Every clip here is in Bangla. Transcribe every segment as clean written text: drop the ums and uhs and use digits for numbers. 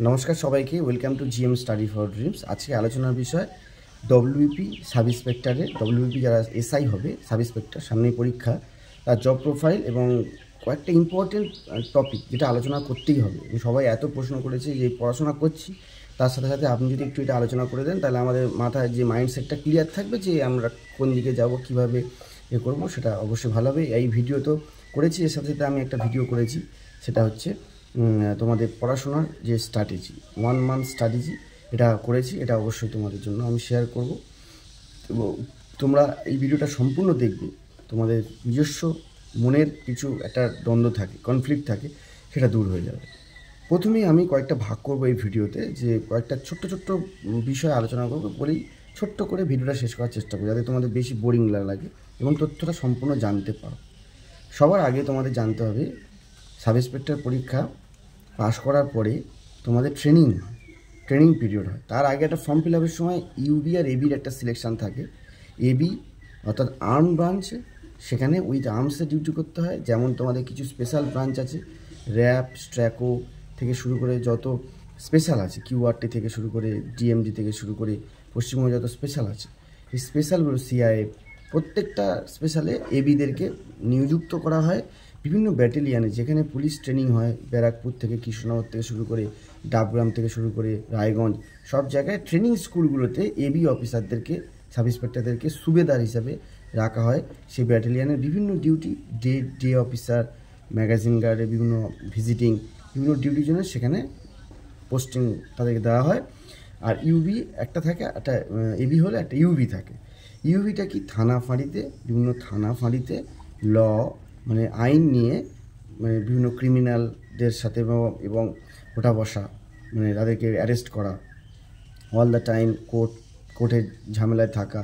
নমস্কার সবাইকে, welcome to GM study for dreams. আজকে আলোচনার বিষয় ডব্লিউপি সাব ইন্সপেক্টরের, ডব্লিউপি যারা এসআই হবে সাব ইন্সপেক্টর, সামনে পরীক্ষা, তার জব প্রোফাইল এবং কয়েকটা ইম্পর্টেন্ট টপিক যেটা আলোচনা করতেই হবে। সবাই এত প্রশ্ন করেছে যে পড়াশোনা করছি, তার সাথে সাথে আপনি যদি একটু এটা আলোচনা করে দেন তাহলে আমাদের মাথায় যে মাইন্ডসেটটা ক্লিয়ার থাকবে যে আমরা কোন দিকে যাব, কীভাবে করবো, সেটা অবশ্যই ভালো হবে। এই ভিডিও তো করেছি, এর সাথে সাথে আমি একটা ভিডিও করেছি, সেটা হচ্ছে তোমাদের পড়াশোনার যে স্ট্র্যাটেজি, 1 মান্থ স্ট্র্যাটেজি, এটা করেছি। এটা অবশ্যই তোমাদের জন্য আমি শেয়ার করব। এবং তোমরা এই ভিডিওটা সম্পূর্ণ দেখবে, তোমাদের নিজস্ব মনের কিছু একটা দ্বন্দ্ব থাকে, কনফ্লিক্ট থাকে, সেটা দূর হয়ে যাবে। প্রথমেই আমি কয়েকটা ভাগ করবো এই ভিডিওতে, যে কয়েকটা ছোট্ট ছোট্ট বিষয় আলোচনা করবো বলেই ছোট্ট করে ভিডিওটা শেষ করার চেষ্টা করি, যাতে তোমাদের বেশি বোরিং লাগে এবং তথ্যটা সম্পূর্ণ জানতে পারো। সবার আগে তোমাদের জানতে হবে, সাব ইন্সপেক্টর পরীক্ষা পাশ করার পরে তোমাদের ট্রেনিং পিরিয়ড হয়। তার আগে একটা ফর্ম ফিল আপের সময় ইউবি আর এবির একটা সিলেকশান থাকে। এবি অর্থাৎ আর্ম ব্রাঞ্চ, সেখানে উইথ আর্মসে ডিউটি করতে হয়। যেমন তোমাদের কিছু স্পেশাল ব্রাঞ্চ আছে, র্যাব, স্ট্র্যাকো থেকে শুরু করে যত স্পেশাল আছে, কিউআরটি থেকে শুরু করে ডিএমডি থেকে শুরু করে পশ্চিমবঙ্গে যত স্পেশাল আছে, এই স্পেশালগুলো সিআইএফ, প্রত্যেকটা স্পেশালে এবিদেরকে নিযুক্ত করা হয় বিভিন্ন ব্যাটালিয়ানে, যেখানে পুলিশ ট্রেনিং হয়। ব্যারাকপুর থেকে, কৃষ্ণনগর থেকে শুরু করে, ডাবগ্রাম থেকে শুরু করে রায়গঞ্জ, সব জায়গায় ট্রেনিং স্কুলগুলোতে এবি অফিসারদেরকে, সাব ইন্সপেক্টরদেরকে সুবেদার হিসাবে রাখা হয়। সেই ব্যাটালিয়ানের বিভিন্ন ডিউটি, ডে অফিসার, ম্যাগাজিন গার্ডের বিভিন্ন ভিজিটিং, বিভিন্ন ডিউটির জন্য সেখানে পোস্টিং তাদেরকে দেওয়া হয়। আর ইউবি একটা থাকে, একটা এবি হলে একটা ইউবি থাকে। ইউবিটা কি, থানা ফাঁড়িতে, বিভিন্ন থানা ফাঁড়িতে ল, মানে আইন নিয়ে, মানে বিভিন্ন ক্রিমিনালদের সাথে এবং ওঠা বসা, মানে তাদেরকে অ্যারেস্ট করা, অল দ্য টাইম কোর্টের ঝামেলায় থাকা।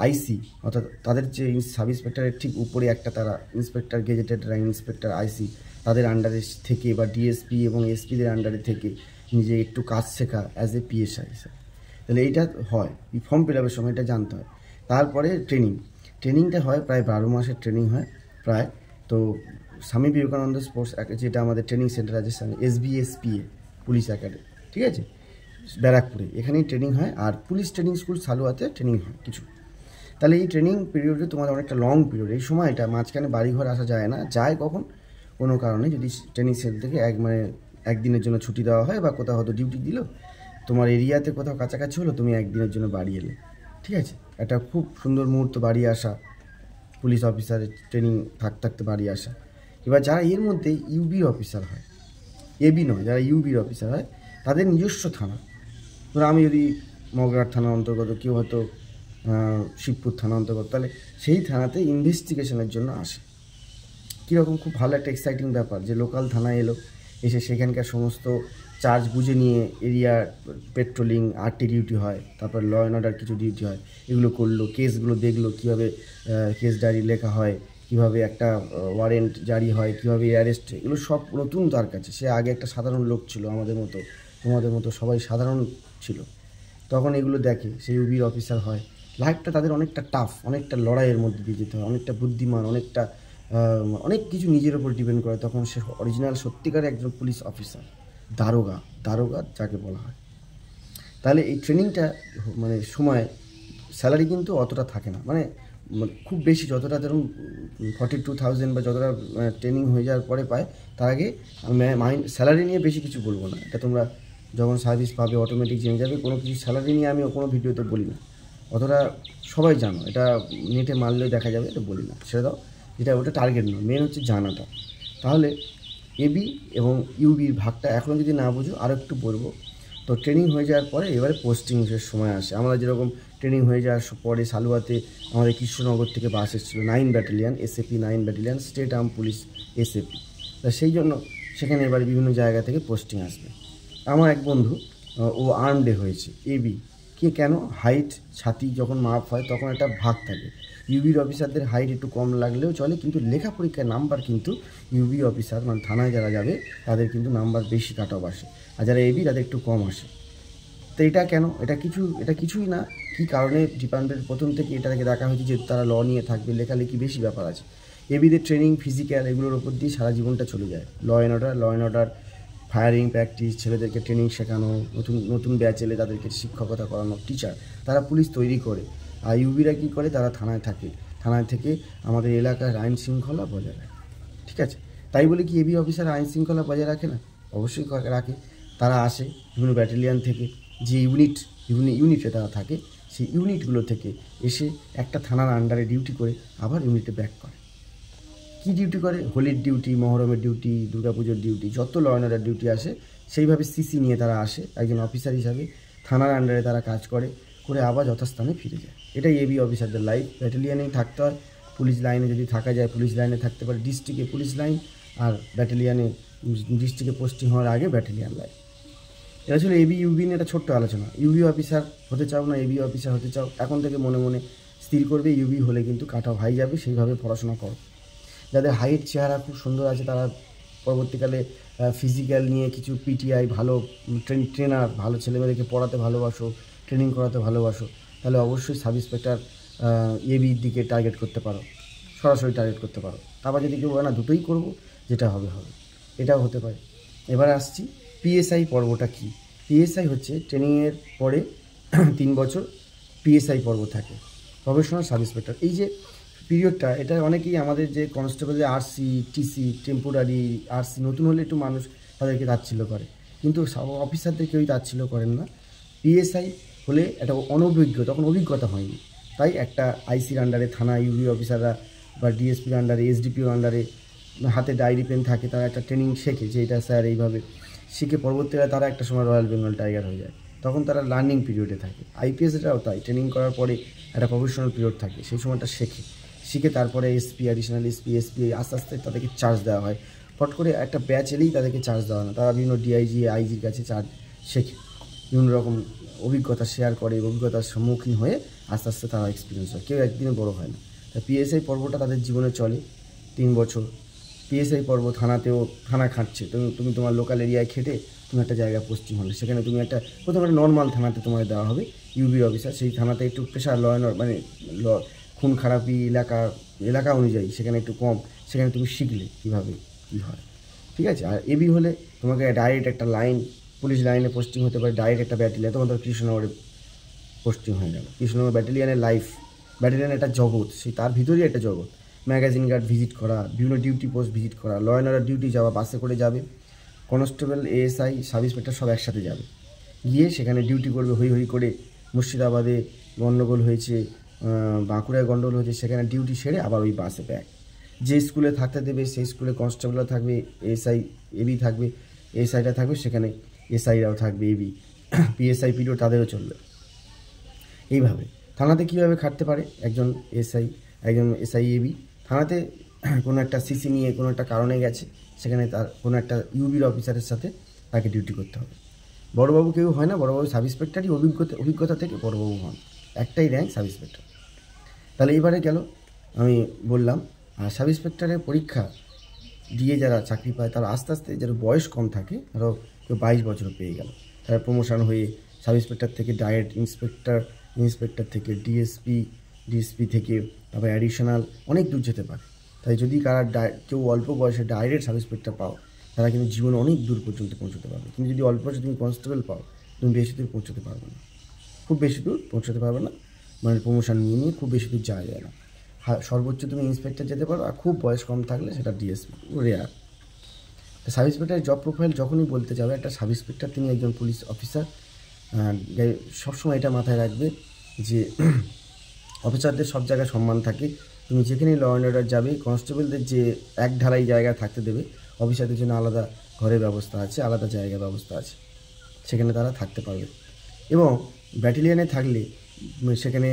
আইসি অর্থাৎ তাদের যে সাব ইন্সপেক্টরের ঠিক উপরে একটা, তারা ইন্সপেক্টর, গেজেটেড ইন্সপেক্টর, আইসি, তাদের আন্ডারে থেকে বা ডিএসপি এবং এসপিদের আন্ডারে থেকে নিজে একটু কাজ শেখা অ্যাজ এ পিএসআই হিসাবে। তাহলে এইটা হয়, ফর্ম ফিল আপের সময় এটা জানতে হয়। তারপরে ট্রেনিংটা হয় প্রায় 12 মাসের ট্রেনিং হয় প্রায়। তো স্বামী বিবেকানন্দ স্পোর্টস, যেটা আমাদের ট্রেনিং সেন্টার আছে, এসবিএসপিএ পুলিশ একাডেমি, ঠিক আছে, ব্যারাকপুরে, এখানেই ট্রেনিং হয়। আর পুলিশ ট্রেনিং স্কুল সালুয়াতে ট্রেনিং হয় কিছু। তাহলে এই ট্রেনিং পিরিয়ডে তোমাদের অনেকটা লং পিরিয়ড, এই সময়টা মাঝখানে বাড়িঘর আসা যায় না। যায় কখন, কোনো কারণে যদি ট্রেনিং সেন্টার থেকে একদিনের জন্য ছুটি দেওয়া হয়, বা কোথাও হয়তো ডিউটি দিল, তোমার এরিয়াতে কোথাও কাছাকাছি হলো, তুমি একদিনের জন্য বাড়ি এলে, ঠিক আছে, একটা খুব সুন্দর মুহূর্ত বাড়ি আসা, পুলিশ অফিসারের ট্রেনিং থাকতে বাড়ি আসা। এবার যারা এর মধ্যে ইউবি অফিসার হয়, এবি নয়, যারা ইউবির অফিসার হয়, তাদের নিজস্ব থানা, ধরো আমি যদি মগরাট থানার অন্তর্গত, কেউ হয়তো শিবপুর থানা অন্তর্গত, তাহলে সেই থানাতে ইনভেস্টিগেশনের জন্য আসে। কীরকম, খুব ভালো একটা এক্সাইটিং ব্যাপার যে লোকাল থানায় এলো, এসে সেখানকার সমস্ত চার্জ বুঝে নিয়ে এরিয়া পেট্রোলিং, আরটি ডিউটি হয়, তারপর ল অ্যান্ড অর্ডার কিছু ডিউটি হয়, এগুলো করলো, কেসগুলো দেখলো, কীভাবে কেস ডায়েরি লেখা হয়, কীভাবে একটা ওয়ারেন্ট জারি হয়, কীভাবে অ্যারেস্ট, এগুলো সব নতুন তার কাছে। সে আগে একটা সাধারণ লোক ছিল, আমাদের মতো, তোমাদের মতো সবাই সাধারণ ছিল, তখন এগুলো দেখে, সেই ইউবির অফিসার হয়। লাইফটা তাদের অনেকটা টাফ, অনেকটা লড়াইয়ের মধ্যে দিয়ে যেতে হয়, অনেকটা বুদ্ধিমান, অনেক কিছু নিজের ওপর ডিপেন্ড করে। তখন সে অরিজিনাল সত্যিকার একজন পুলিশ অফিসার, দারোগা যাকে বলা হয়। তাহলে এই ট্রেনিংটা মানে সময় স্যালারি কিন্তু অতটা থাকে না, মানে খুব বেশি, যতটা ধরুন 42,000 বা যতটা ট্রেনিং হয়ে যাওয়ার পরে পায়, তার আগে স্যালারি নিয়ে বেশি কিছু বলবো না। এটা তোমরা যখন সার্ভিস পাবে অটোমেটিক জেনে যাবে। কোনো কিছু স্যালারি নিয়ে আমি কোনো ভিডিওতে বলি না, অতটা সবাই জানো, এটা নেটে মারলেও দেখা যাবে, এটা বলি না, ছেড়ে দাও। যেটা ওটা টার্গেট নয়, মেন হচ্ছে জানাটা। তাহলে এবি এবং ইউবির ভাগটা এখন যদি না বুঝো, আরও একটু বলবো। তো ট্রেনিং হয়ে যাওয়ার পরে এবারে পোস্টিংয়ের সময় আসে। আমরা যেরকম ট্রেনিং হয়ে যাওয়ার পরে সালুয়াতে আমাদের কৃষ্ণনগর থেকে বাস এসেছিলো, 9 battalion, SAP 9 battalion, state arm police SAP. তা সেই জন্য সেখানে এবারে বিভিন্ন জায়গা থেকে পোস্টিং আসবে। আমার এক বন্ধু, ও আর্মডে হয়েছে, এবি। কেন, হাইট, ছাতি যখন মাপ হয় তখন একটা ভাগ থাকে। ইউবির অফিসারদের হাইট একটু কম লাগলেও চলে, কিন্তু লেখা পরীক্ষায় নাম্বার কিন্তু ইউবি অফিসার, মানে থানায় যারা যাবে তাদের কিন্তু নাম্বার বেশি কাট অফ আসে, আর যারা এবি তাদের একটু কম আসে। তো এটা কেন, এটা কিছুই না। কী কারণে ডিপার্টমেন্টের প্রথম থেকে এটাকে দেখা হয়েছে যে তারা ল নিয়ে থাকবে, লেখালেখি বেশি ব্যাপার আছে। এবিদের ট্রেনিং, ফিজিক্যাল, এগুলোর ওপর দিয়ে সারা জীবনটা চলে যায়। Law and order firing practice, ছেলেদেরকে ট্রেনিং শেখানো, নতুন নতুন ব্যাচ এলে তাদেরকে শিক্ষকতা করানো, টিচার, তারা পুলিশ তৈরি করে। আর ইউবিরা কী করে, তারা থানায় থাকে, থানায় থেকে আমাদের এলাকার আইন শৃঙ্খলা বজায় রাখে। ঠিক আছে, তাই বলে কি এবি অফিসার আইন শৃঙ্খলা বজায় রাখে না? অবশ্যই রাখে। তারা আসে বিভিন্ন ব্যাটালিয়ান থেকে, যে ইউনিটে তারা থাকে, সেই ইউনিটগুলো থেকে এসে একটা থানার আন্ডারে ডিউটি করে আবার ইউনিটে ব্যাক করে। কী ডিউটি করে? হোলির ডিউটি, মহরমের ডিউটি, দুর্গাপুজোর ডিউটি, যত ল অ্যান্ড অর্ডার ডিউটি আসে সেইভাবে সিসি নিয়ে তারা আসে একজন অফিসার হিসাবে, থানার আন্ডারে তারা কাজ করে আবার যথাস্থানে ফিরে যায়। এটাই এবি অফিসারদের লাইফ। ব্যাটালিয়ানেই থাকতে হয়, পুলিশ লাইনে যদি থাকা যায় পুলিশ লাইনে থাকতে পারে, ডিস্ট্রিক্টে পুলিশ লাইন, আর ব্যাটালিয়ানে ডিস্ট্রিক্টে পোস্টিং হওয়ার আগে ব্যাটালিয়ান লাইন। এটা ছিল এবি ইউবি নিয়ে একটা ছোট্ট আলোচনা। ইউবি অফিসার হতে চাও না এবি অফিসার হতে চাও, এখন থেকে মনে মনে স্থির করবে ইউবি হলে কিন্তু কাট অফ হাই যাবে, সেইভাবে পড়াশোনা করো। যাদের হাইট চেহারা খুব সুন্দর আছে তারা পরবর্তীকালে ফিজিক্যাল নিয়ে কিছু পিটিআই, ভালো ট্রেনার, ভালো ছেলেমেয়েদেরকে পড়াতে ভালোবাসো, ট্রেনিং করাতে ভালোবাসো, তাহলে অবশ্যই সাব ইন্সপেক্টর এবির দিকে টার্গেট করতে পারো, সরাসরি টার্গেট করতে পারো। আবার যদি কেউ না দুটোই করবো, যেটা হবে হবে, এটাও হতে পারে। এবার আসছি পিএসআই পর্বটা কী। পিএসআই হচ্ছে ট্রেনিংয়ের পরে 3 বছর পিএসআই পর্ব থাকে, প্রফেশনাল সাব ইন্সপেক্টর। এই যে পিরিয়ডটা, এটা অনেকেই আমাদের যে কনস্টেবলের আরসি, টিসি, টেম্পোরারি আরসি নতুন হলে একটু মানুষ তাদেরকে তাচ্ছিল্য করে, কিন্তু অফিসারদের কেউই তাচ্ছিল্য করেন না। পিএসআই হলে একটা অনভিজ্ঞ, তখন অভিজ্ঞতা হয়নি, তাই একটা আইসির আন্ডারে থানা ইউবি অফিসাররা বা ডিএসপির আন্ডারে, এসডিপিওর আন্ডারে হাতে ডায়েরি পেন থাকে, তারা একটা ট্রেনিং শেখে যে এটা স্যার এইভাবে শিখে পরবর্তীকালে তারা একটা সময় রয়্যাল বেঙ্গল টাইগার হয়ে যায়, তখন তারা লার্নিং পিরিয়ডে থাকে। আইপিএসটাও তাই, ট্রেনিং করার পরে একটা প্রফেশনাল পিরিয়ড থাকে, সেই সময়টা শিখে তারপরে এসপি, অ্যাডিশনাল এসপি আস্তে আস্তে তাদেরকে চার্জ দেওয়া হয়। ফট করে একটা ব্যাচ এলেই তাদেরকে চার্জ দেওয়া না, তারা বিভিন্ন ডিআইজি, আইজির কাছে চার্জ শেখে, বিভিন্ন রকম অভিজ্ঞতা শেয়ার করে, অভিজ্ঞতার সম্মুখীন হয়ে আস্তে আস্তে তারা এক্সপিরিয়েন্স হয়, কেউ একদিনে বড় হয় না। তা পিএসআই পর্বটা তাদের জীবনে চলে 3 বছর। পিএসআই পর্ব থানা খাটছে, তুমি তোমার লোকাল এরিয়ায় খেটে তুমি একটা জায়গায় পোস্টিং হলে, সেখানে তুমি প্রথমে একটা নর্মাল থানাতে তোমার দেওয়া হবে ইউবি অফিসার, সেই থানাতে একটু প্রেশার মানে খুন খারাপি এলাকা অনুযায়ী সেখানে একটু কম, সেখানে তুমি শিখলে কীভাবে কী হয়। ঠিক আছে। আর এবি হলে তোমাকে ডাইরেক্ট একটা লাইন, পুলিশ লাইনে পোস্টিং হতে পারে, ডাইরেক্ট একটা ব্যাটালিয়ান, তোমার ধর কৃষ্ণনগরে পোস্টিং হয়ে গেল। কৃষ্ণনগর ব্যাটালিয়ানের লাইফ, ব্যাটালিয়ানের একটা জগৎ, সেই তার ভিতরেই একটা জগৎ। ম্যাগাজিন গার্ড ভিজিট করা, বিভিন্ন ডিউটি পোস্ট ভিজিট করা, ল অ্যান্ড অর্ডার ডিউটি যাওয়া, বাসে করে যাবে, কনস্টেবল, এএসআই, সাব ইন্সপেক্টর সব একসাথে যাবে, গিয়ে সেখানে ডিউটি করবে। হই করে মুর্শিদাবাদে গণ্ডগোল হয়েছে, বাঁকুড়ায় গণ্ডগোল হয়েছে, সেখানে ডিউটি সেরে আবার ওই বাসে ব্যাক। যে স্কুলে থাকতে দেবে সেই স্কুলে কনস্টেবলরা থাকবে, এএসআই এবি থাকবে, এএসআইটা থাকবে সেখানে, এসআইরাও থাকবে, এবি পিএসআই পিরিয়ড তাদেরও চলবে। এইভাবে থানাতে কীভাবে খাটতে পারে একজন এসআই এবি, থানাতে কোনো একটা সিসি নিয়ে কোনো একটা কারণে গেছে, সেখানে তার কোনো একটা ইউবির অফিসারের সাথে তাকে ডিউটি করতে হবে। বড়োবাবু কেউ হয় না, বড়োবাবু সাব ইন্সপেক্টরই, অভিজ্ঞতা থেকে বড়োবাবু হন, একটাই র্যাঙ্ক সাব ইন্সপেক্টর। তাহলে এইবারে গেল আমি বললাম, আর সাব ইন্সপেক্টরের পরীক্ষা দিয়ে যারা চাকরি পায় তারা আস্তে আস্তে, যারা বয়স কম থাকে, আরও কেউ 22 বছর পেয়ে গেল, তারা প্রমোশন হয়ে সাব ইন্সপেক্টর থেকে ডাইরেক্ট ইন্সপেক্টর থেকে ডিএসপি থেকে তারপরে অ্যাডিশনাল অনেক দূর যেতে পারে। তাই যদি কেউ অল্প বয়সে ডাইরেক্ট সাব ইন্সপেক্টর পাও, তারা কিন্তু জীবনে অনেক দূর পর্যন্ত পৌঁছতে পারবে। কিন্তু যদি অল্প বয়সে তুমি কনস্টেবল পাও, তুমি বেশি দূর পৌঁছতে পারবে না, খুব বেশি দূর পৌঁছতে পারবে না, মানে প্রমোশন নিয়ে খুব বেশি দূর যাওয়া যায় না। সর্বোচ্চ তুমি ইন্সপেক্টর যেতে পারো, আর খুব বয়স কম থাকলে সেটা ডিএসপি, রেয়ার। সাব ইন্সপেক্টরের জব প্রোফাইল যখনই বলতে যাবে, একটা সাব ইন্সপেক্টর তিনি একজন পুলিশ অফিসার, সবসময় এটা মাথায় রাখবে যে অফিসারদের সব জায়গায় সম্মান থাকে, তুমি যেখানেই ল অ্যান্ড অর্ডার যাবে, কনস্টেবলদের যে এক ঢালাই জায়গায় থাকতে দেবে, অফিসারদের জন্য আলাদা ঘরের ব্যবস্থা আছে, আলাদা জায়গার ব্যবস্থা আছে, সেখানে তারা থাকতে পারবে। এবং ব্যাটালিয়ানে থাকলে সেখানে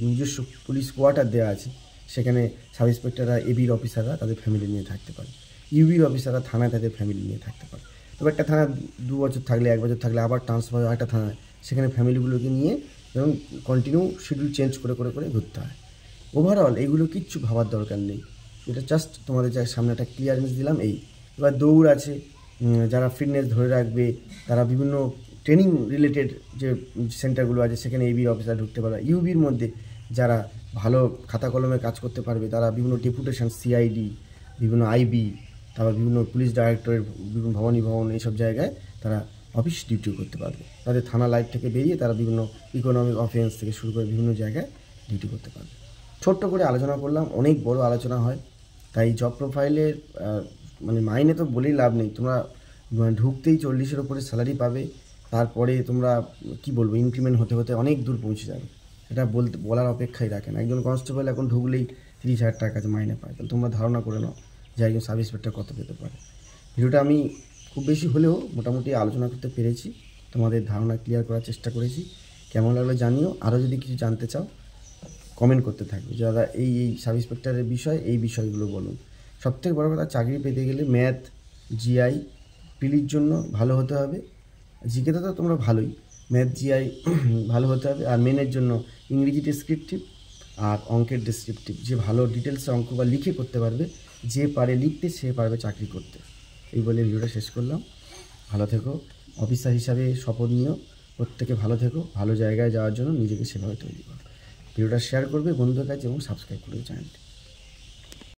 নিজস্ব পুলিশ কোয়ার্টার দেওয়া আছে, সেখানে সাব ইন্সপেক্টররা, এবির অফিসাররা তাদের ফ্যামিলি নিয়ে থাকতে পারে, ইউবির অফিসাররা থানায় তাদের ফ্যামিলি নিয়ে থাকতে পারে। তবে একটা থানা 2 বছর থাকলে, 1 বছর থাকলে আবার ট্রান্সফার হয় একটা থানায়, সেখানে ফ্যামিলিগুলোকে নিয়ে এবং কন্টিনিউ শিডিউল চেঞ্জ করে ঘুরতে হয়। ওভারঅল এইগুলো কিচ্ছু ভাবার দরকার নেই, এটা জাস্ট তোমাদের সামনে একটা ক্লিয়ারেন্স দিলাম। এবার দৌড় আছে, যারা ফিটনেস ধরে রাখবে, তারা বিভিন্ন ট্রেনিং রিলেটেড যে সেন্টারগুলো আছে সেখানে এবির অফিসার ঢুকতে পারবে। ইউবির মধ্যে যারা ভালো খাতা কলমে কাজ করতে পারবে, তারা বিভিন্ন ডেপুটেশন, সিআইডি, বিভিন্ন আইবি, তারপর বিভিন্ন পুলিশ ডাইরেক্টরের বিভিন্ন ভবন এইসব জায়গায় তারা অফিস ডিউটিও করতে পারবে। তাদের থানা লাইফ থেকে বেরিয়ে তারা বিভিন্ন ইকোনমিক অফেন্স থেকে শুরু করে বিভিন্ন জায়গায় ডিউটি করতে পারবে। ছোট্ট করে আলোচনা করলাম, অনেক বড় আলোচনা হয়, তাই জব প্রোফাইলের মানে মাইনে তো বলেই লাভ নেই। তোমরা ঢুকতেই 40-এর ওপরে স্যালারি পাবে, তারপরে তোমরা কি বলবো ইনক্রিমেন্ট হতে হতে অনেক দূর পৌঁছে যাবে, সেটা বলার অপেক্ষাই রাখে না। একজন কনস্টেবল এখন ঢুকলেই 30,000 টাকা কাছে মাইনে পায়, তাহলে তোমরা ধারণা করে নাও যে একজন সাব ইন্সপেক্টর কত পেতে পারে। ভিডিওটা আমি খুব বেশি হলেও মোটামুটি আলোচনা করতে পেরেছি, তোমাদের ধারণা ক্লিয়ার করার চেষ্টা করেছি। কেমন লাগলো জানিও। আরও যদি কিছু জানতে চাও কমেন্ট করতে থাকবে, যারা এই সাব ইন্সপেক্টরের বিষয় এই বিষয়গুলো বলুন। সবথেকে বড় কথা, চাকরি পেতে গেলে ম্যাথ, জিআই, পিলির জন্য ভালো হতে হবে। জিকেতে তো তোমরা ভালোই, ম্যাথ জিআই ভালো হতে হবে। আর মেনের জন্য ইংরেজি ডেসক্রিপটিভ আর অঙ্কের ডেসক্রিপটিভ। যে ভালো ডিটেলসে অঙ্ক বা লিখে করতে পারবে, যে পারে লিখতে সে পারবে চাকরি করতে। এই বলে ভিডিওটা শেষ করলাম। ভালো থেকো, অফিসার হিসাবে শপথ নিও, প্রত্যেকে ভালো থেকো, ভালো জায়গায় যাওয়ার জন্য নিজেকে সেভাবে তৈরি করো। ভিডিওটা শেয়ার করবে বন্ধুদের কাছে এবং সাবস্ক্রাইব করবে চ্যানেলটি।